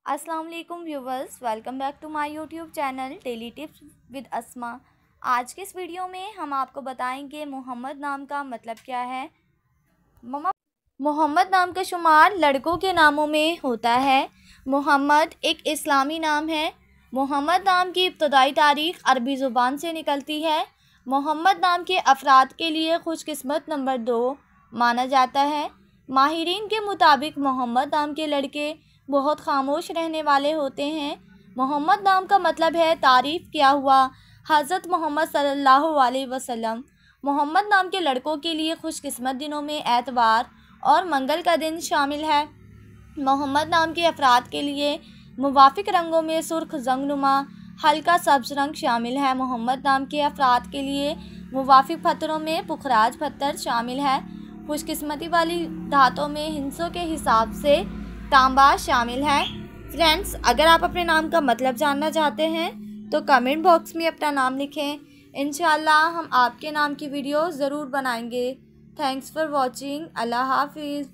अस्सलाम वालेकुम viewers, welcome back to my YouTube channel daily tips with Asma. आज के इस वीडियो में हम आपको बताएंगे मोहम्मद नाम का मतलब क्या है। मोहम्मद नाम का शुमार लड़कों के नामों में होता है। मोहम्मद एक इस्लामी नाम है। मोहम्मद नाम की इब्तदाई तारीख़ अरबी ज़ुबान से निकलती है। मोहम्मद नाम के अफराद के लिए खुशकिस्मत नंबर 2 माना जाता है। माहिरीन के मुताबिक मोहम्मद नाम के लड़के बहुत खामोश रहने वाले होते हैं। मोहम्मद नाम का मतलब है तारीफ़ किया हुआ हज़रत मोहम्मद सल्लल्लाहु अलैहि वसल्लम। मोहम्मद नाम के लड़कों के लिए खुशकिस्मत दिनों में एतवार और मंगल का दिन शामिल है। मोहम्मद नाम के अफराद के लिए मुवाफिक रंगों में सुर्ख, जंगनुमा, हल्का सब्ज़ रंग शामिल है। मोहम्मद नाम के अफराद के लिए मुवाफिक पत्थरों में पुखराज पत्थर शामिल है। खुशकिस्मती वाली धातों में हिंसों के हिसाब से तांबा शामिल है। फ्रेंड्स, अगर आप अपने नाम का मतलब जानना चाहते हैं तो कमेंट बॉक्स में अपना नाम लिखें। इंशाल्लाह हम आपके नाम की वीडियो ज़रूर बनाएंगे। Thanks for watching. अल्लाह हाफिज़।